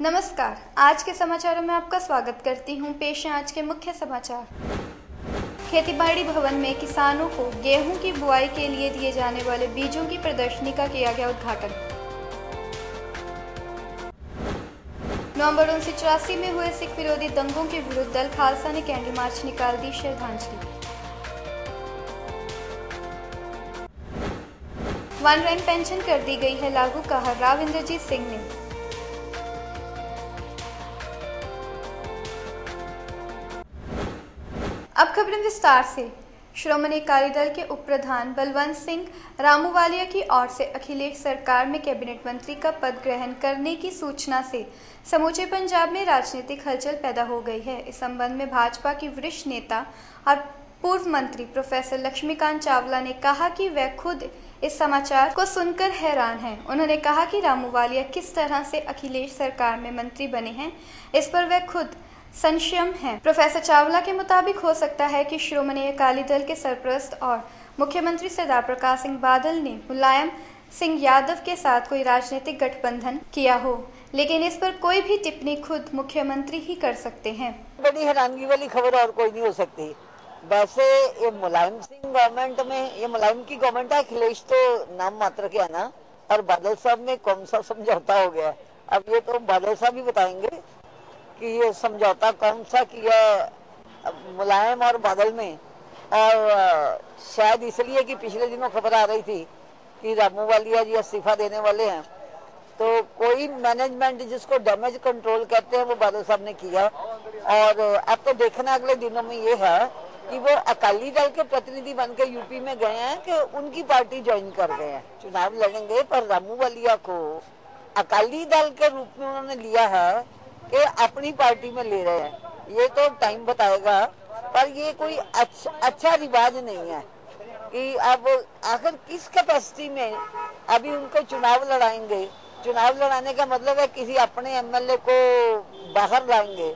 नमस्कार, आज के समाचारों में आपका स्वागत करती हूं। पेश है आज के मुख्य समाचार। खेतीबाड़ी भवन में किसानों को गेहूं की बुआई के लिए दिए जाने वाले बीजों की प्रदर्शनी का किया गया उद्घाटन। नवंबर 1984 में हुए सिख विरोधी दंगों के विरुद्ध दल खालसा ने कैंडल मार्च निकाल दी श्रद्धांजलि। वन रैंक पेंशन कर दी गई है लागू, कहा राव इंद्रजीत सिंह ने। अब खबरें विस्तार से। श्रोमणी अकाली दल के उप प्रधान बलवंत सिंह रामूवालिया की ओर से अखिलेश सरकार में कैबिनेट मंत्री का पद ग्रहण करने की सूचना से समूचे पंजाब में राजनीतिक हलचल पैदा हो गई है। इस संबंध में भाजपा की वरिष्ठ नेता और पूर्व मंत्री प्रोफेसर लक्ष्मीकांत चावला ने कहा कि वह खुद इस समाचार को सुनकर हैरान हैं। उन्होंने कहा कि रामूवालिया किस तरह से अखिलेश सरकार में मंत्री बने हैं, इस पर वह खुद संशय है। प्रोफेसर चावला के मुताबिक हो सकता है कि श्रोमणी अकाली दल के सरपरस्त और मुख्यमंत्री सरदार प्रकाश सिंह बादल ने मुलायम सिंह यादव के साथ कोई राजनीतिक गठबंधन किया हो, लेकिन इस पर कोई भी टिप्पणी खुद मुख्यमंत्री ही कर सकते हैं। बड़ी हैरानगी वाली खबर और कोई नहीं हो सकती। वैसे ये मुलायम सिंह गवर्नमेंट में, ये मुलायम की गवर्नमेंट है, अखिलेश तो नाम मात्र के है ना, और बादल साहब में कौन सा समझौता हो गया। अब ये तो बादल साहब ही बताएंगे कि ये समझौता कौन सा किया मुलायम और बादल में। और शायद इसलिए कि पिछले दिनों खबर आ रही थी कि रामूवालिया जी इस्तीफा देने वाले हैं, तो कोई मैनेजमेंट जिसको डैमेज कंट्रोल कहते हैं वो बादल साहब ने किया। और अब तो देखना अगले दिनों में ये है कि वो अकाली दल के प्रतिनिधि बन के यूपी में गए हैं कि उनकी पार्टी ज्वाइन कर गए हैं। चुनाव लड़ेंगे, पर रामूवालिया को अकाली दल के रूप में उन्होंने लिया है कि अपनी पार्टी में ले रहे हैं। ये तो टाइम बताएगा, पर ये कोई अच्छा रिवाज नहीं है कि अब आखिर किस कैपेसिटी में अभी उनको चुनाव लड़ाएंगे। चुनाव लड़ाने का मतलब है किसी अपने एमएलए को बाहर लाएंगे।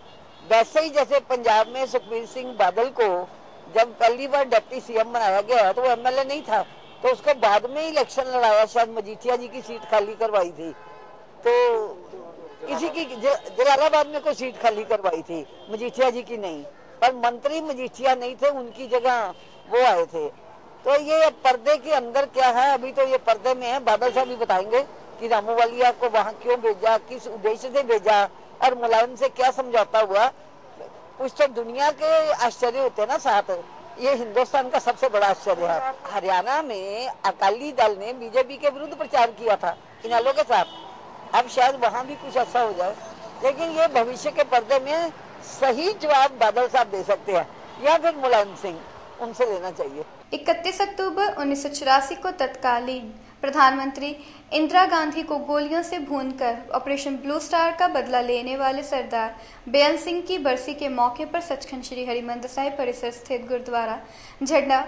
वैसे ही जैसे पंजाब में सुखबीर सिंह बादल को जब पहली बार डिप्टी सीएम बनाया गया तो वो एमएलए नहीं था, तो उसको बाद में इलेक्शन लड़ाया, शायद मजीठिया जी की सीट खाली करवाई थी, तो किसी की जलालाबाद में कोई सीट खाली करवाई थी, मजीठिया जी की नहीं, पर मंत्री मजीठिया नहीं थे, उनकी जगह वो आए थे। तो ये पर्दे के अंदर क्या है, अभी तो ये पर्दे में है। बादल साहब भी बताएंगे कि रामूवालिया को वहां क्यों भेजा, किस उद्देश्य से भेजा और मुलायम से क्या समझौता हुआ। कुछ तो दुनिया के आश्चर्य होते हैं ना साथ, ये हिंदुस्तान का सबसे बड़ा आश्चर्य है। हरियाणा में अकाली दल ने बीजेपी के विरुद्ध प्रचार किया था इनेलो के साथ, अब शायद वहां भी कुछ ऐसा हो जाए, लेकिन ये भविष्य के पर्दे में सही जवाब बादल साहब दे सकते हैं या फिर मुलायम सिंह, उनसे लेना चाहिए। 31 अक्टूबर 1984 को तत्कालीन प्रधानमंत्री इंदिरा गांधी को गोलियों से भूनकर ऑपरेशन ब्लू स्टार का बदला लेने वाले सरदार बेअंत सिंह की बरसी के मौके पर सचखंड श्री हरिमंदिर साहिब परिसर स्थित गुरुद्वारा झंडा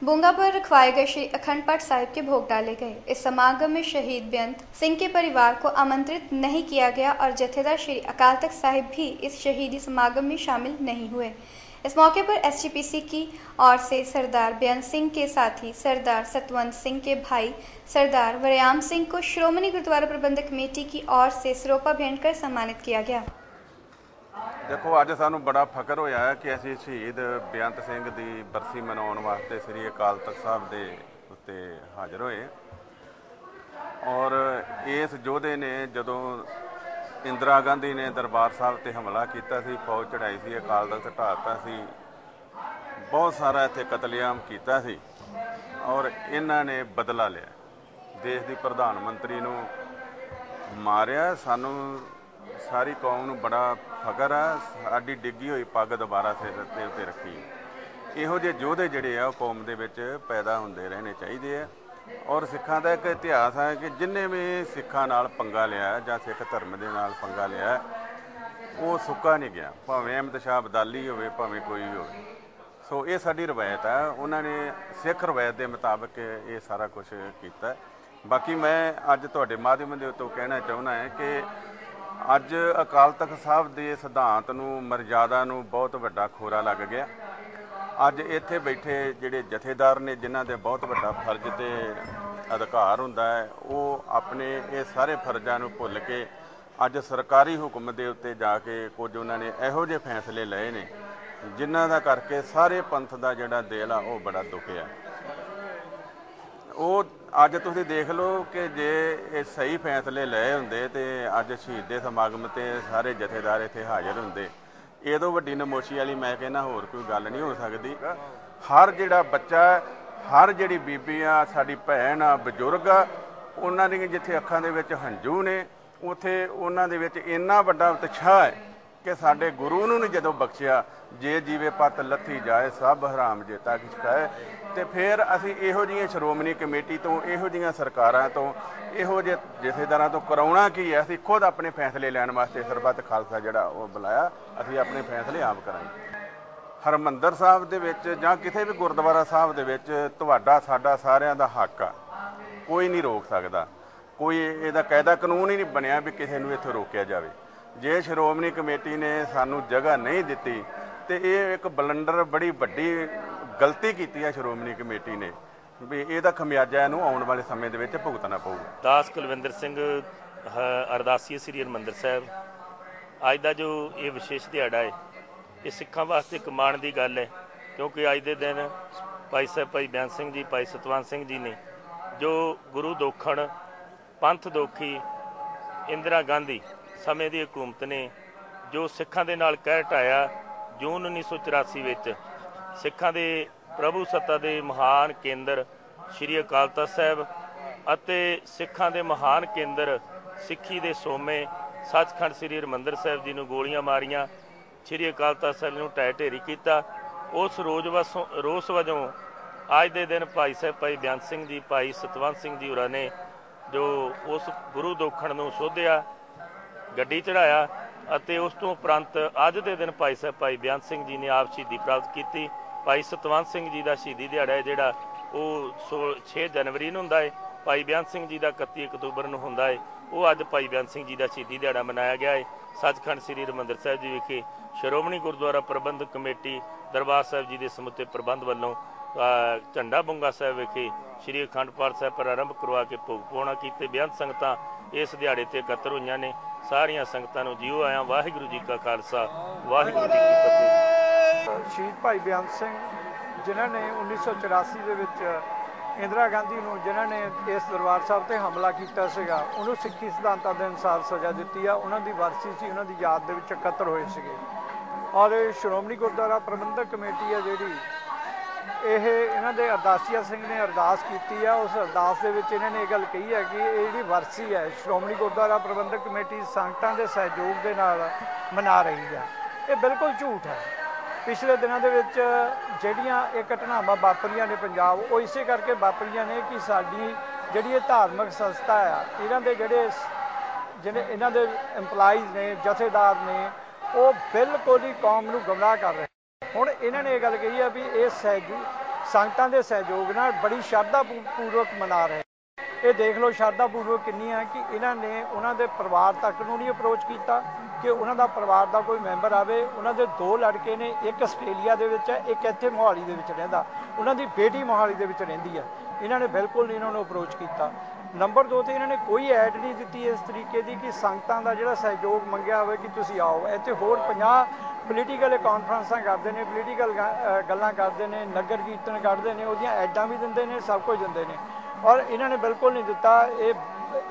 बूंगा पर रखवाए गए श्री अखंड पाठ साहिब के भोग डाले गए। इस समागम में शहीद बेअंत सिंह के परिवार को आमंत्रित नहीं किया गया और जथेदार श्री अकाल तख्त साहिब भी इस शहीदी समागम में शामिल नहीं हुए। इस मौके पर एसजीपीसी की ओर से सरदार बेअंत सिंह के साथी सरदार सतवंत सिंह के भाई सरदार वरयाम सिंह को श्रोमणी गुरुद्वारा प्रबंधक कमेटी की ओर से सिरोपा भेंट कर सम्मानित किया गया। देखो, अज सानू बड़ा फकर होया है कि असीं शहीद बेअंत सिंह की बरसी मनाउण वास्ते श्री अकाल तख्त साहब के उत्ते हाज़र होए। और इस योधे ने जदों इंदिरा गांधी ने दरबार साहब ते हमला किया, फौज चढ़ाई सी, अकाल तख्त ढाता सी, बहुत सारा इत्थे कतलेआम किया सी और इन्हां ने बदला लिया, देश की प्रधानमंत्री नूं मारिया। सानू सारी कौम नूं बड़ा फकर है, साडी डिग्गी हुई पग दोबारा सिर दे उत्ते रखी। इहो जिहे योधे जिहड़े आ कौम दे विच पैदा हुंदे रहने चाहिए है। और सिखां दा एक इतिहास है कि जिन्हें भी सिखां नाल पंगा लिया जां सिख धर्म दे नाल पंगा लिया, वो सुक्का नहीं गया, भावें अहमद शाह अब्दाली होवे, भावें कोई भी होवे। सो ये साडी रवायत है, उन्होंने सिख रवायत के मुताबिक ये सारा कुछ किया। बाकी मैं अज तुहाडे माध्यम दे उत्तों कहना चाहुंदा है कि अज अकाल तख्त साहब के सिद्धांत नूं, मर्यादा नूं बहुत वड्डा खोरा लग गया। अज इत्थे बैठे जिहड़े जथेदार ने, जिन्हां दे बहुत वड्डा फर्ज ते अधिकार हुंदा है, वो अपने ये सारे फर्जां नूं भुल के ਅੱਜ ਸਰਕਾਰੀ ਹੁਕਮ ਦੇ ਉੱਤੇ ਜਾ ਕੇ ਕੁਝ ਉਹਨਾਂ ਨੇ ਇਹੋ ਜਿਹੇ ਫੈਸਲੇ ਲਏ ਨੇ ਜਿਨ੍ਹਾਂ ਦਾ ਕਰਕੇ ਸਾਰੇ ਪੰਥ ਦਾ ਜਿਹੜਾ ਦਿਲ ਆ ਉਹ ਬੜਾ ਦੁਖਿਆ। ਉਹ ਅੱਜ ਤੁਸੀਂ ਦੇਖ ਲਓ ਕਿ ਜੇ ਇਹ ਸਹੀ ਫੈਸਲੇ ਲਏ ਹੁੰਦੇ ਤੇ ਅੱਜ ਸ਼ਹੀਦੇ ਸਮਾਗਮ ਤੇ ਸਾਰੇ ਜਥੇਦਾਰ ਇੱਥੇ ਹਾਜ਼ਰ ਹੁੰਦੇ। ਇਹ ਤੋਂ ਵੱਡੀ ਨਮੋਸ਼ੀ ਵਾਲੀ ਮੈਂ ਕਹਿੰਦਾ ਹੋਰ ਕੋਈ ਗੱਲ ਨਹੀਂ ਹੋ ਸਕਦੀ। ਹਰ ਜਿਹੜਾ ਬੱਚਾ, ਹਰ ਜਿਹੜੀ ਬੀਬੀ ਆ, ਸਾਡੀ ਭੈਣ ਆ, ਬਜ਼ੁਰਗ ਆ, ਉਹਨਾਂ ਦੀਆਂ ਜਿੱਥੇ ਅੱਖਾਂ ਦੇ ਵਿੱਚ ਹੰਝੂ ਨੇ ਉੱਥੇ ਉਹਨਾਂ ਦੇ ਵਿੱਚ ਇੰਨਾ ਵੱਡਾ ਉਤਸ਼ਾਹ ਹੈ ਕਿ ਸਾਡੇ ਗੁਰੂ ਨੂੰ ਨਹੀਂ ਜਦੋਂ ਬਖਸ਼ਿਆ, ਜੇ ਜੀਵੇ ਪੱਤ ਲੱਥੀ ਜਾਏ ਸਭ ਹਰਾਮ ਜੇਤਾ ਕਿਛ ਕਹੇ। ਤੇ ਫਿਰ ਅਸੀਂ ਇਹੋ ਜਿਹੀਆਂ ਸ਼੍ਰੋਮਣੀ ਕਮੇਟੀ ਤੋਂ, ਇਹੋ ਜਿਹੀਆਂ ਸਰਕਾਰਾਂ ਤੋਂ, ਇਹੋ ਜਿਹੇ ਜਥੇਦਾਰਾਂ ਤੋਂ ਕਰਾਉਣਾ ਕੀ ਹੈ? ਅਸੀਂ ਖੁਦ ਆਪਣੇ ਫੈਸਲੇ ਲੈਣ ਵਾਸਤੇ ਸਰਬੱਤ ਖਾਲਸਾ ਜਿਹੜਾ ਉਹ ਬੁਲਾਇਆ। ਅਸੀਂ ਆਪਣੇ ਫੈਸਲੇ ਆਪ ਕਰਾਂਗੇ। ਹਰਿਮੰਦਰ ਸਾਹਿਬ ਦੇ ਵਿੱਚ ਜਾਂ ਕਿਸੇ ਵੀ ਗੁਰਦੁਆਰਾ ਸਾਹਿਬ ਦੇ ਵਿੱਚ ਤੁਹਾਡਾ ਸਾਡਾ ਸਾਰਿਆਂ ਦਾ ਹੱਕ ਆ, ਕੋਈ ਨਹੀਂ ਰੋਕ ਸਕਦਾ। ਕੋਈ ਇਹਦਾ ਕਾਇਦਾ ਕਾਨੂੰਨ ਹੀ ਨਹੀਂ ਬਣਿਆ ਵੀ ਕਿਸੇ ਨੂੰ ਇੱਥੇ ਰੋਕਿਆ ਜਾਵੇ। ਜੇ ਸ਼੍ਰੋਮਣੀ ਕਮੇਟੀ ਨੇ ਸਾਨੂੰ ਜਗ੍ਹਾ ਨਹੀਂ ਦਿੱਤੀ ਤੇ ਇਹ ਇੱਕ ਬਲੰਡਰ, ਬੜੀ ਵੱਡੀ ਗਲਤੀ ਕੀਤੀ ਹੈ ਸ਼੍ਰੋਮਣੀ ਕਮੇਟੀ ਨੇ, ਵੀ ਇਹਦਾ ਖਮਿਆਜਾ ਇਹਨੂੰ ਆਉਣ ਵਾਲੇ ਸਮੇਂ ਦੇ ਵਿੱਚ ਭੁਗਤਣਾ ਪਊਗਾ। ਦਾਸ ਕੁਲਵਿੰਦਰ ਸਿੰਘ, ਅਰਦਾਸੀਆ ਸ੍ਰੀ ਹਰਿਮੰਦਰ ਸਾਹਿਬ। ਅੱਜ ਦਾ ਜੋ ਇਹ ਵਿਸ਼ੇਸ਼ ਦਿਹਾੜਾ ਹੈ, ਇਹ ਸਿੱਖਾਂ ਵਾਸਤੇ ਇੱਕ ਮਾਣ ਦੀ ਗੱਲ ਹੈ, ਕਿਉਂਕਿ ਅੱਜ ਦੇ ਦਿਨ ਭਾਈ ਸਾਹਿਬ ਭਾਈ ਬਿਆਨ ਸਿੰਘ ਜੀ, ਭਾਈ ਸਤਵੰਤ ਸਿੰਘ ਜੀ ਨੇ ਜੋ ਗੁਰੂ ਦੋਖਣ, ਪੰਥ ਦੋਖੀ ਇੰਦਰਾ ਗਾਂਧੀ ਸਮੇਂ ਦੀ ਹਕੂਮਤ ਨੇ ਜੋ ਸਿੱਖਾਂ ਦੇ ਨਾਲ ਕਹਿ ਢਾਇਆ, ਜੂਨ 1984 ਵਿੱਚ ਸਿੱਖਾਂ ਦੇ ਪ੍ਰਭੂ ਸੱਤਾ ਦੇ ਮਹਾਨ ਕੇਂਦਰ ਸ਼੍ਰੀ ਅਕਾਲ ਤਖ਼ਤ ਸਾਹਿਬ ਅਤੇ ਸਿੱਖਾਂ ਦੇ ਮਹਾਨ ਕੇਂਦਰ ਸਿੱਖੀ ਦੇ ਸੋਮੇ ਸੱਚਖੰਡ ਸ੍ਰੀ ਹਰਿਮੰਦਰ ਸਾਹਿਬ ਜੀ ਨੂੰ ਗੋਲੀਆਂ ਮਾਰੀਆਂ, ਸ਼੍ਰੀ ਅਕਾਲ ਤਖ਼ਤ ਸਾਹਿਬ ਨੂੰ ਢਹਿ ਢੇਰੀ ਕੀਤਾ। ਉਸ ਰੋਸ ਵਜੋਂ ਅੱਜ ਦੇ ਦਿਨ ਭਾਈ ਸਾਹਿਬ ਭਾਈ ਬਿਆਨ ਸਿੰਘ ਜੀ, ਭਾਈ ਸਤਵੰਤ ਸਿੰਘ ਜੀ ਹੋਰਾਂ ਨੇ ਜੋ ਉਸ ਗੁਰੂ ਦੋਖਣ ਨੂੰ ਸੋਧਿਆ, ਗੱਡੀ ਚੜ੍ਹਾਇਆ ਅਤੇ ਉਸ ਤੋਂ ਉਪਰੰਤ ਅੱਜ ਦੇ ਦਿਨ ਭਾਈ ਸਾਹਿਬ ਭਾਈ ਬਿਆਨ ਸਿੰਘ ਜੀ ਨੇ ਆਪ ਸ਼ਹੀਦੀ ਪ੍ਰਾਪਤ ਕੀਤੀ। ਭਾਈ ਸਤਵੰਤ ਸਿੰਘ ਜੀ ਦਾ ਸ਼ਹੀਦੀ ਦਿਹਾੜਾ ਹੈ ਜਿਹੜਾ ਉਹ 6 ਜਨਵਰੀ ਨੂੰ ਹੁੰਦਾ ਹੈ। ਭਾਈ ਬਿਆਨ ਸਿੰਘ ਜੀ ਦਾ 31 ਅਕਤੂਬਰ ਨੂੰ ਹੁੰਦਾ ਹੈ। ਉਹ ਅੱਜ ਭਾਈ ਬਿਆਨ ਸਿੰਘ ਜੀ ਦਾ ਸ਼ਹੀਦੀ ਦਿਹਾੜਾ ਮਨਾਇਆ ਗਿਆ ਹੈ। ਸੱਚਖੰਡ ਸ੍ਰੀ ਹਰਿਮੰਦਰ ਸਾਹਿਬ ਜੀ ਵਿਖੇ ਸ਼੍ਰੋਮਣੀ ਗੁਰਦੁਆਰਾ ਪ੍ਰਬੰਧਕ ਕਮੇਟੀ ਦਰਬਾਰ ਸਾਹਿਬ ਜੀ ਦੇ ਸਮੁੱਚੇ ਪ੍ਰਬੰਧ ਵੱਲੋਂ ਝੰਡਾ ਬੁੰਗਾ ਸਾਹਿਬ ਵਿਖੇ ਸ਼੍ਰੀ ਅਖੰਡ ਪਾਠ ਸਾਹਿਬ ਪ੍ਰਾਰੰਭ ਕਰਵਾ ਕੇ ਭੋਗ ਪਾਉਣਾ ਕੀਤੇ। ਬੇਅੰਤ ਸੰਗਤਾਂ ਇਸ ਦਿਹਾੜੇ ਤੇ ਇਕੱਤਰ ਹੋਈਆਂ ਨੇ। ਸਾਰੀਆਂ ਸੰਗਤਾਂ ਨੂੰ ਜੀਓ ਆਇਆਂ। ਵਾਹਿਗੁਰੂ ਜੀ ਕਾ ਖਾਲਸਾ, ਵਾਹਿਗੁਰੂ ਜੀ ਕੀ ਫਤਿਹ। ਸ਼ਹੀਦ ਭਾਈ ਬਿਆਨ ਸਿੰਘ ਜਿਨ੍ਹਾਂ ਨੇ 1984 ਦੇ ਵਿੱਚ ਇੰਦਰਾ ਗਾਂਧੀ ਨੂੰ, ਜਿਨ੍ਹਾਂ ਨੇ ਇਸ ਦਰਬਾਰ ਸਾਹਿਬ ਤੇ ਹਮਲਾ ਕੀਤਾ ਸੀਗਾ, ਉਹਨੂੰ ਸਿੱਖੀ ਸਿਧਾਂਤਾਂ ਦੇ ਅਨੁਸਾਰ ਸਜ਼ਾ ਦਿੱਤੀ ਆ। ਉਹਨਾਂ ਦੀ ਵਰਸੀ ਸੀ, ਉਹਨਾਂ ਦੀ ਯਾਦ ਦੇ ਵਿੱਚ ਇਕੱਤਰ ਹੋਏ ਸੀਗੇ। ਔਰ ਸ਼੍ਰੋਮਣੀ ਗੁਰਦੁਆਰਾ ਪ੍ਰਬੰਧਕ ਕਮੇਟੀ ਆ ਜਿਹੜੀ, ਇਹਨਾਂ ਦੇ ਅਰਦਾਸੀਆ ਸਿੰਘ ਨੇ ਅਰਦਾਸ ਕੀਤੀ ਆ। ਉਸ ਅਰਦਾਸ ਦੇ ਵਿੱਚ ਇਹਨਾਂ ਨੇ ਇਹ ਗੱਲ ਕਹੀ ਹੈ ਕਿ ਇਹ ਜਿਹੜੀ ਵਰਸੀ ਹੈ ਸ਼੍ਰੋਮਣੀ ਗੁਰਦੁਆਰਾ ਪ੍ਰਬੰਧਕ ਕਮੇਟੀ ਸੰਗਤਾਂ ਦੇ ਸਹਿਯੋਗ ਦੇ ਨਾਲ ਮਨਾ ਰਹੀ ਹੈ। ਇਹ ਬਿਲਕੁਲ ਝੂਠ ਹੈ। ਪਿਛਲੇ ਦਿਨਾਂ ਦੇ ਵਿੱਚ ਜਿਹੜੀਆਂ ਇਹ ਘਟਨਾਵਾਂ ਵਾਪਰੀਆਂ ਨੇ ਪੰਜਾਬ, ਉਹ ਇਸੇ ਕਰਕੇ ਵਾਪਰੀਆਂ ਨੇ ਕਿ ਸਾਡੀ ਜਿਹੜੀ ਇਹ ਧਾਰਮਿਕ ਸੰਸਥਾ ਆ, ਇਹਨਾਂ ਦੇ ਜਿਹੜੇ ਇਹਨਾਂ ਦੇ ਇੰਪਲਾਈਜ਼ ਨੇ, ਜਥੇਦਾਰ ਨੇ, ਉਹ ਬਿਲਕੁਲ ਹੀ ਕੌਮ ਨੂੰ ਗੁੰਮਰਾਹ ਕਰ ਰਹੇ। ਹੁਣ ਇਹਨਾਂ ਨੇ ਇਹ ਗੱਲ ਕਹੀ ਹੈ ਵੀ ਇਹ ਸੰਗਤਾਂ ਦੇ ਸਹਿਯੋਗ ਨਾਲ ਬੜੀ ਸ਼ਰਧਾ ਪੂਰਵਕ ਮਨਾ ਰਹੇ। ਇਹ ਦੇਖ ਲਓ ਸ਼ਰਧਾ ਪੂਰਵਕ ਕਿੰਨੀ ਹੈ ਕਿ ਇਹਨਾਂ ਨੇ ਉਹਨਾਂ ਦੇ ਪਰਿਵਾਰ ਤੱਕ ਨੂੰ ਨਹੀਂ ਅਪਰੋਚ ਕੀਤਾ ਕਿ ਉਹਨਾਂ ਦਾ ਪਰਿਵਾਰ ਦਾ ਕੋਈ ਮੈਂਬਰ ਆਵੇ। ਉਹਨਾਂ ਦੇ 2 ਲੜਕੇ ਨੇ, ਇੱਕ ਆਸਟ੍ਰੇਲੀਆ ਦੇ ਵਿੱਚ ਹੈ, ਇੱਕ ਇੱਥੇ ਮੋਹਾਲੀ ਦੇ ਵਿੱਚ ਰਹਿੰਦਾ, ਉਹਨਾਂ ਦੀ ਬੇਟੀ ਮੋਹਾਲੀ ਦੇ ਵਿੱਚ ਰਹਿੰਦੀ ਹੈ। ਇਹਨਾਂ ਨੇ ਬਿਲਕੁਲ ਨਹੀਂ ਇਹਨਾਂ ਨੂੰ ਅਪਰੋਚ ਕੀਤਾ। ਨੰਬਰ 2 ਤੇ ਇਹਨਾਂ ਨੇ ਕੋਈ ਐਡ ਨਹੀਂ ਦਿੱਤੀ ਇਸ ਤਰੀਕੇ ਦੀ ਕਿ ਸੰਗਤਾਂ ਦਾ ਜਿਹੜਾ ਸਹਿਯੋਗ ਮੰਗਿਆ ਹੋਵੇ ਕਿ ਤੁਸੀਂ ਆਓ। ਇੱਥੇ ਹੋਰ 50 ਪੋਲੀਟੀਕਲ ਕਾਨਫਰੰਸਾਂ ਕਰਦੇ ਨੇ, ਪੋਲੀਟੀਕਲ ਗੱਲਾਂ ਕਰਦੇ ਨੇ, ਨਗਰ ਕੀਰਤਨ ਕੱਢਦੇ ਨੇ, ਉਹਦੀਆਂ ਐਡਾਂ ਵੀ ਦਿੰਦੇ ਨੇ, ਸਭ ਕੁਝ ਦਿੰਦੇ ਨੇ। ਔਰ ਇਹਨਾਂ ਨੇ ਬਿਲਕੁਲ ਨਹੀਂ ਦਿੱਤਾ।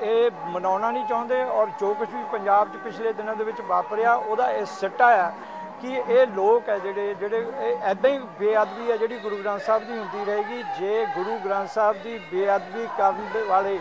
ਇਹ ਮਨਾਉਣਾ ਨਹੀਂ ਚਾਹੁੰਦੇ। ਔਰ ਜੋ ਕੁਝ ਵੀ ਪੰਜਾਬ 'ਚ ਪਿਛਲੇ ਦਿਨਾਂ ਦੇ ਵਿੱਚ ਵਾਪਰਿਆ, ਉਹਦਾ ਇਹ ਸਿੱਟਾ ਆ ਕਿ ਇਹ ਲੋਕ ਹੈ ਜਿਹੜੇ ਇਹ ਇੱਦਾਂ ਹੀ ਬੇਅਦਬੀ ਹੈ ਜਿਹੜੀ ਗੁਰੂ ਗ੍ਰੰਥ ਸਾਹਿਬ ਦੀ ਹੁੰਦੀ ਰਹੇਗੀ। ਜੇ ਗੁਰੂ ਗ੍ਰੰਥ ਸਾਹਿਬ ਦੀ ਬੇਅਦਬੀ ਕਰਨ ਦੇ ਵਾਲੇ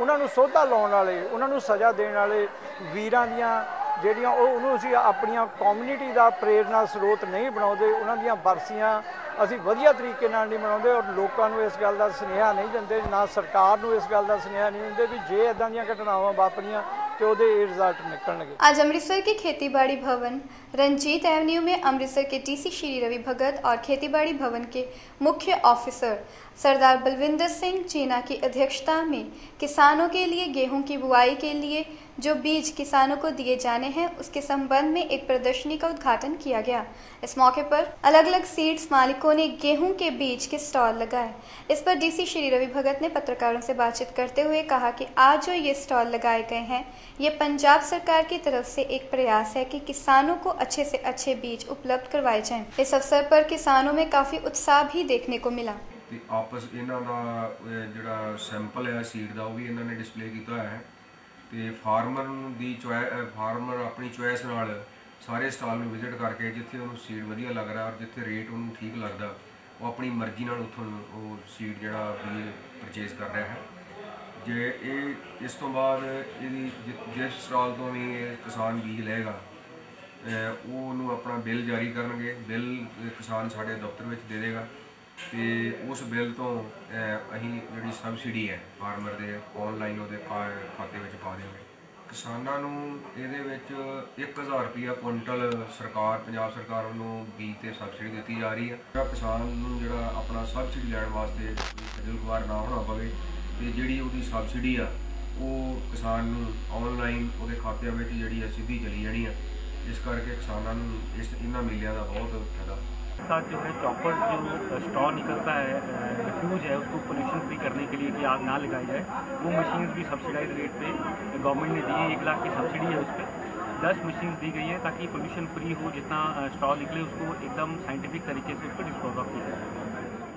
ਉਹਨਾਂ ਨੂੰ ਸੋਧਾ ਲਾਉਣ ਵਾਲੇ, ਉਹਨਾਂ ਨੂੰ ਸਜ਼ਾ ਦੇਣ ਵਾਲੇ ਵੀਰਾਂ ਦੀਆਂ ਜਿਹੜੀਆਂ ਉਹਨੂੰ ਅਸੀਂ ਆਪਣੀਆਂ ਕਮਿਊਨਿਟੀ ਦਾ ਪ੍ਰੇਰਨਾ ਸਰੋਤ ਨਹੀਂ ਬਣਾਉਂਦੇ, ਉਹਨਾਂ ਦੀਆਂ ਬਰਸੀਆਂ ਅਸੀਂ ਵਧੀਆ ਤਰੀਕੇ ਨਾਲ ਨਹੀਂ ਮਨਾਉਂਦੇ ਔਰ ਲੋਕਾਂ ਨੂੰ ਇਸ ਗੱਲ ਦਾ ਸੁਨੇਹਾ ਨਹੀਂ ਦਿੰਦੇ, ਨਾ ਸਰਕਾਰ ਨੂੰ ਇਸ ਗੱਲ ਦਾ ਸੁਨੇਹਾ नहीं दिंदे भी जे इदां दीयां घटनावां वापरियां तो उहदे रिजल्ट निकलणगे। आज अमृतसर के खेतीबाड़ी भवन रंजीत एवेन्यू में अमृतसर के टीसी श्री रवि भगत और खेतीबाड़ी भवन के मुख्य ऑफिसर सरदार बलविंदर सिंह जीना की अध्यक्षता में किसानों के लिए गेहूं की बुआई के लिए जो बीज किसानों को दिए जाने हैं उसके संबंध में एक प्रदर्शनी का उद्घाटन किया गया। इस मौके पर अलग अलग सीड्स मालिकों ने गेहूं के बीज के स्टॉल लगाए। इस पर डीसी श्री रवि भगत ने पत्रकारों से बातचीत करते हुए कहा कि आज जो ये स्टॉल लगाए गए हैं ये पंजाब सरकार की तरफ से एक प्रयास है कि किसानों को अच्छे से अच्छे बीज उपलब्ध करवाए जाएं। इस अवसर पर किसानों में काफी उत्साह भी देखने को मिला। आपस इन्हों का जोड़ा सैंपल है सीड का वो भी इन्होंने डिस्पले किया है तो फार्मर की फार्मर अपनी चॉइस नाल सारे स्टॉल में विजिट करके जिथे उन्होंने सीड वधिया लग रहा और जिथे रेट उन्होंने ठीक लगता वो अपनी मर्जी नाल उत्थों वो सीड जोड़ा बीज परचेज कर रहा है। जे ये इस तो बाद जिस स्टॉल तो भी किसान बीज लेगा वो अपना बिल जारी करनगे, बिल किसान साढ़े दफ्तर में दे देगा तो उस बिल तो अहीं जी सबसिडी है फार्मर के ऑनलाइन वो खाते में पा देंगे। किसानों ये 1000 रुपया कुंटल सरकार पंजाब सरकार वालों बीज से सबसिडी दी जा रही है। किसान जो अपना सबसिडी लैण वास्ते खजल खुआर ना होना पवे तो जी सबसिडी आ वो किसान ऑनलाइन वो खात्या में जी सीधी चली जानी है। इस करके किसानों इस इन्होंने मेलिया का बहुत फायदा। साथ जो है चॉपर जो स्टॉल निकलता है रिफ्यूज है उसको पोल्यूशन फ्री करने के लिए कि आग ना लगाई जाए वो मशीन भी सब्सिडाइज रेट पे गवर्नमेंट ने दी है। 1 लाख की सब्सिडी है उस पर 10 मशीन दी गई है ताकि पोल्यूशन फ्री हो। जितना स्टॉल निकले उसको एकदम साइंटिफिक तरीके से उसको डिस्पोज ऑफ किया जाए।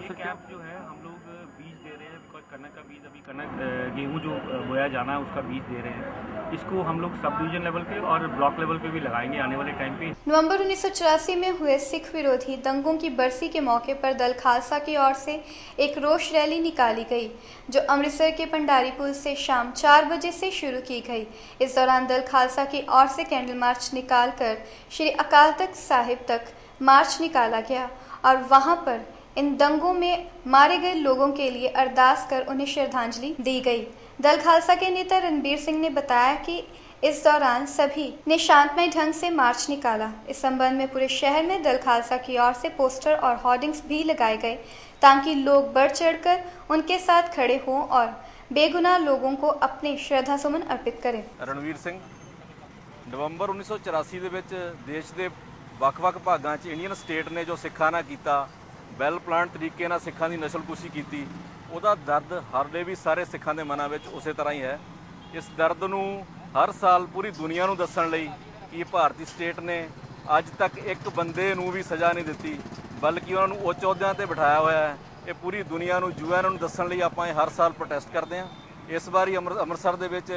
ये कैप जो है हम लोग बीज दे रहे हैं, कनक का बीज अभी कनक गेहूँ जो बोया जाना है उसका बीज दे रहे हैं। इसको हम लोग सब डिवीजन लेवल पे और ब्लॉक लेवल पे भी लगाएंगे आने वाले टाइम पे। नवंबर 1984 में हुए सिख विरोधी दंगों की बरसी के मौके पर दल खालसा की ओर से एक रोष रैली निकाली गई जो अमृतसर के पंडारी पुल से शाम 4 बजे से शुरू की गई। इस दौरान दल खालसा की ओर से कैंडल मार्च निकालकर श्री अकाल तख्त साहिब तक मार्च निकाला गया और वहां पर इन दंगों में मारे गए लोगों के लिए अरदास कर उन्हें श्रद्धांजलि दी गई। दल खालसा के नेता रणबीर सिंह ने बताया कि इस दौरान सभी ने शांतमय ढंग से मार्च निकाला। इस संबंध में पूरे शहर में दल खालसा की ओर से पोस्टर और होर्डिंग्स भी लगाए गए ताकि लोग बढ़ चढ़कर उनके साथ खड़े हों और बेगुनाह लोगों को अपने श्रद्धा सुमन अर्पित करें। रणवीर सिंह नवंबर 1984 ਦੇ ਵਿੱਚ ਦੇਸ਼ ਦੇ ਵੱਖ-ਵੱਖ ਭਾਗਾਂ 'ਚ ਇੰਡੀਅਨ ਸਟੇਟ ਨੇ ਜੋ ਸਿੱਖਾਂ ਨਾਲ ਕੀਤਾ ਵੈਲ ਪਲਾਨ ਤਰੀਕੇ ਨਾਲ ਸਿੱਖਾਂ ਦੀ ਨਸਲਕੁਸ਼ੀ ਕੀਤੀ ਉਹਦਾ ਦਰਦ ਹਾਲੇ ਵੀ ਸਾਰੇ ਸਿੱਖਾਂ ਦੇ ਮਨਾਂ ਵਿੱਚ ਉਸੇ ਤਰ੍ਹਾਂ ਹੀ ਹੈ। ਇਸ ਦਰਦ ਨੂੰ ਹਰ ਸਾਲ ਪੂਰੀ ਦੁਨੀਆ ਨੂੰ ਦੱਸਣ ਲਈ ਕਿ ਭਾਰਤੀ ਸਟੇਟ ਨੇ ਅੱਜ ਤੱਕ ਇੱਕ ਬੰਦੇ ਨੂੰ ਵੀ ਸਜ਼ਾ ਨਹੀਂ ਦਿੱਤੀ ਬਲਕਿ ਉਹਨਾਂ ਨੂੰ ਉੱਚ ਅਹੁਦਿਆਂ ਤੇ ਬਿਠਾਇਆ ਹੋਇਆ ਹੈ। ਇਹ ਪੂਰੀ ਦੁਨੀਆ ਨੂੰ ਯੂਐਨ ਨੂੰ ਦੱਸਣ ਲਈ ਆਪਾਂ ਇਹ ਹਰ ਸਾਲ ਪ੍ਰੋਟੈਸਟ ਕਰਦੇ ਹਾਂ। ਇਸ ਵਾਰੀ ਅੰਮ੍ਰਿਤਸਰ ਦੇ ਵਿੱਚ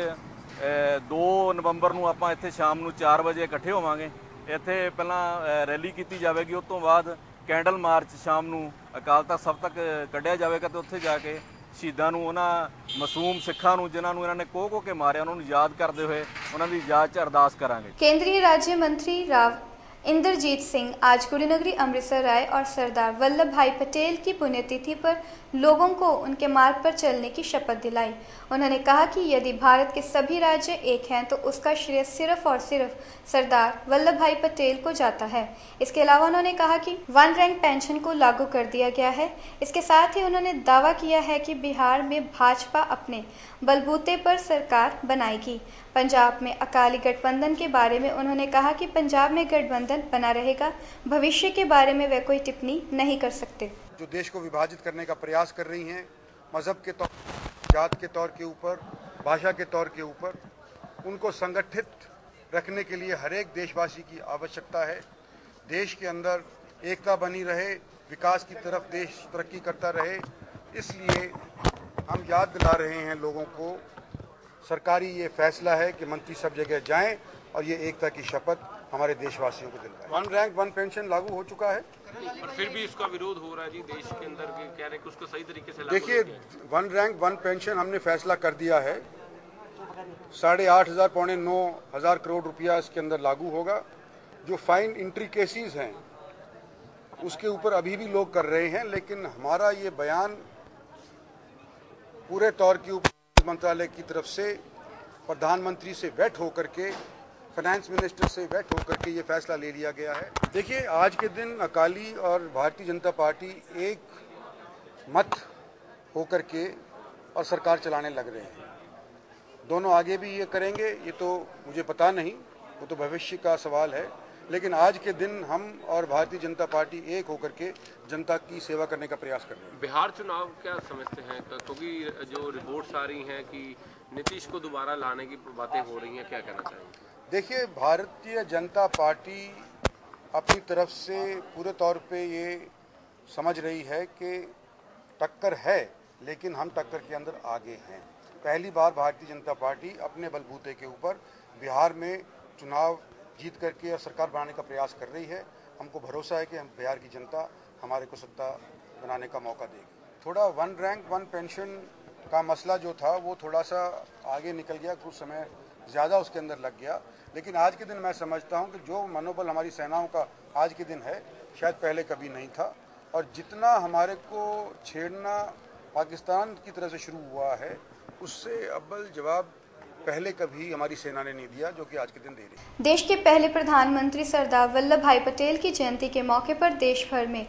2 ਨਵੰਬਰ ਨੂੰ ਆਪਾਂ ਇੱਥੇ ਸ਼ਾਮ ਨੂੰ 4 ਵਜੇ ਇਕੱਠੇ ਹੋਵਾਂਗੇ। ਇੱਥੇ ਪਹਿਲਾਂ ਰੈਲੀ ਕੀਤੀ ਜਾਵੇਗੀ, ਉਸ ਤੋਂ ਬਾਅਦ कैंडल मार्च शाम ਨੂੰ अकाल तख्त ਸਾਹਿਬ तक ਕੱਢਿਆ ਜਾਵੇਗਾ ਤੇ ਉੱਥੇ ਜਾ ਕੇ ਸ਼ਹੀਦਾਂ ਨੂੰ ਉਹਨਾਂ ਮਾਸੂਮ ਸਿੱਖਾਂ ਨੂੰ ਜਿਨ੍ਹਾਂ ਨੂੰ ਇਹਨਾਂ ਨੇ ਕੋਹ ਕੇ ਮਾਰਿਆ ਉਹਨਾਂ ਨੂੰ ਯਾਦ ਕਰਦੇ ਹੋਏ ਉਹਨਾਂ ਦੀ ਯਾਦ 'ਚ ਅਰਦਾਸ ਕਰਾਂਗੇ। केंद्रीय राज्य मंत्री राव इंद्रजीत सिंह आज गुरुनगरी अमृतसर आए और सरदार वल्लभ भाई पटेल की पुण्यतिथि पर लोगों को उनके मार्ग पर चलने की शपथ दिलाई। उन्होंने कहा कि यदि भारत के सभी राज्य एक हैं तो उसका श्रेय सिर्फ और सिर्फ सरदार वल्लभ भाई पटेल को जाता है। इसके अलावा उन्होंने कहा कि 1 रैंक पेंशन को लागू कर दिया गया है। इसके साथ ही उन्होंने दावा किया है कि बिहार में भाजपा अपने बलबूते पर सरकार बनाएगी। पंजाब में अकाली गठबंधन के बारे में उन्होंने कहा कि पंजाब में गठबंधन बना रहेगा, भविष्य के बारे में वे कोई टिप्पणी नहीं कर सकते। जो देश को विभाजित करने का प्रयास कर रही हैं, मजहब के तौर, जात के तौर के ऊपर, भाषा के तौर के ऊपर, उनको संगठित रखने के लिए हर एक देशवासी की आवश्यकता है। देश के अंदर एकता बनी रहे, विकास की तरफ देश तरक्की करता रहे, इसलिए हम याद दिला रहे हैं लोगों को। सरकारी ये फैसला है कि मंत्री सब जगह जाएं और ये एकता की शपथ हमारे देशवासियों को दिलवाएं। 1 रैंक 1 पेंशन लागू हो चुका है, पर फिर भी इसका विरोध हो रहा है जी देश के अंदर। कह रहे हैं कि उसको सही तरीके से देखिए 1 रैंक 1 पेंशन हमने फैसला कर दिया है। 8,500 पौने 9,000 करोड़ रुपया इसके अंदर लागू होगा। जो फाइन एंट्री केसेस हैं उसके ऊपर अभी भी लोग कर रहे हैं, लेकिन हमारा ये बयान पूरे तौर के ऊपर मंत्रालय की तरफ से प्रधानमंत्री से वेट होकर के, फाइनेंस मिनिस्टर से वेट होकर के ये फैसला ले लिया गया है। देखिए आज के दिन अकाली और भारतीय जनता पार्टी एक मत होकर के और सरकार चलाने लग रहे हैं। दोनों आगे भी ये करेंगे ये तो मुझे पता नहीं, वो तो भविष्य का सवाल है। लेकिन आज के दिन हम और भारतीय जनता पार्टी एक होकर के जनता की सेवा करने का प्रयास कर रहे हैं। बिहार चुनाव क्या समझते हैं, क्योंकि जो रिपोर्ट्स आ रही हैं कि नीतीश को दोबारा लाने की बातें हो रही हैं, क्या कहना चाहेंगे? देखिए, भारतीय जनता पार्टी अपनी तरफ से पूरे तौर पे ये समझ रही है कि टक्कर है, लेकिन हम टक्कर के अंदर आगे हैं। पहली बार भारतीय जनता पार्टी अपने बलबूते के ऊपर बिहार में चुनाव जीत करके और सरकार बनाने का प्रयास कर रही है। हमको भरोसा है कि हम बिहार की जनता हमारे को सत्ता बनाने का मौका देगी। थोड़ा वन रैंक वन पेंशन का मसला जो था वो थोड़ा सा आगे निकल गया, कुछ समय ज़्यादा उसके अंदर लग गया। लेकिन आज के दिन मैं समझता हूं कि जो मनोबल हमारी सेनाओं का आज के दिन है, शायद पहले कभी नहीं था। और जितना हमारे को छेड़ना पाकिस्तान की तरफ से शुरू हुआ है, उससे अव्वल जवाब पहले कभी हमारी सेना ने नहीं दिया, जो कि आज के दिन दे रही है। देश के पहले प्रधानमंत्री सरदार वल्लभ भाई पटेल की जयंती के मौके पर देश भर में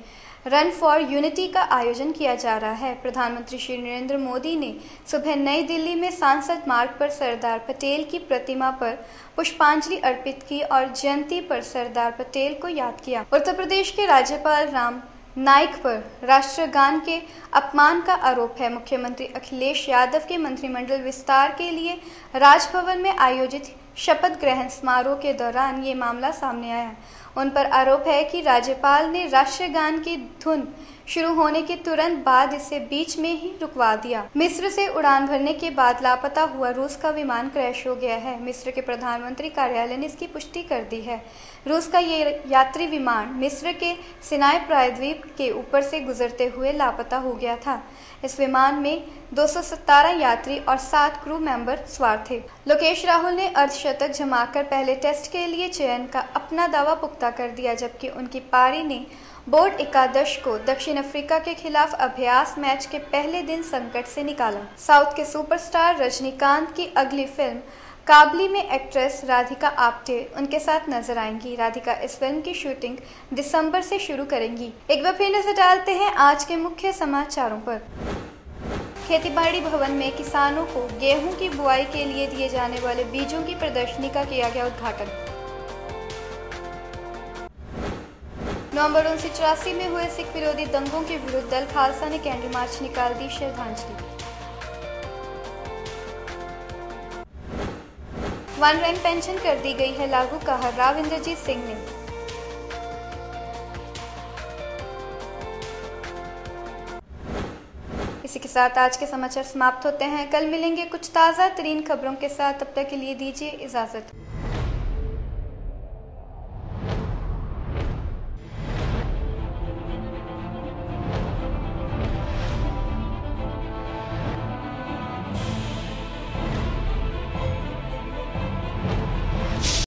रन फॉर यूनिटी का आयोजन किया जा रहा है। प्रधानमंत्री श्री नरेंद्र मोदी ने सुबह नई दिल्ली में सांसद मार्ग पर सरदार पटेल की प्रतिमा पर पुष्पांजलि अर्पित की और जयंती पर सरदार पटेल को याद किया। उत्तर प्रदेश के राज्यपाल राम नाईक पर राष्ट्रगान के अपमान का आरोप है। मुख्यमंत्री अखिलेश यादव के मंत्रिमंडल विस्तार के लिए राजभवन में आयोजित शपथ ग्रहण समारोह के दौरान ये मामला सामने आया। उन पर आरोप है कि राज्यपाल ने राष्ट्रगान की धुन शुरू होने के तुरंत बाद इसे बीच में ही रुकवा दिया। मिस्र से उड़ान भरने के बाद लापता हुआ रूस का विमान क्रैश हो गया है। मिस्र के प्रधानमंत्री कार्यालय ने इसकी पुष्टि कर दी है। रूस का ये यात्री विमान मिस्र के सिनाई प्रायद्वीप के ऊपर से गुजरते हुए लापता हो गया था। इस विमान में 217 यात्री और 7 क्रू मेंबर सवार थे। लोकेश राहुल ने अर्धशतक जमाकर पहले टेस्ट के लिए चयन का अपना दावा पुख्ता कर दिया, जबकि उनकी पारी ने बोर्ड एकादश को दक्षिण अफ्रीका के खिलाफ अभ्यास मैच के पहले दिन संकट से निकाला। साउथ के सुपरस्टार रजनीकांत की अगली फिल्म काबली में एक्ट्रेस राधिका आप्टे उनके साथ नजर आएंगी। राधिका इस फिल्म की शूटिंग दिसंबर से शुरू करेंगी। एक बार फिर नजर डालते हैं आज के मुख्य समाचारों पर। खेतीबाड़ी भवन में किसानों को गेहूं की बुआई के लिए दिए जाने वाले बीजों की प्रदर्शनी का किया गया उद्घाटन। नवंबर 1984 में हुए सिख विरोधी दंगों के विरुद्ध दल खालसा ने कैंडल मार्च निकाल दी श्रद्धांजलि। वन रैंक पेंशन कर दी गई है लागू, कहा राव इंद्रजीत सिंह ने। इसी के साथ आज के समाचार समाप्त होते हैं। कल मिलेंगे कुछ ताज़ा तरीन खबरों के साथ, तब तक के लिए दीजिए इजाजत।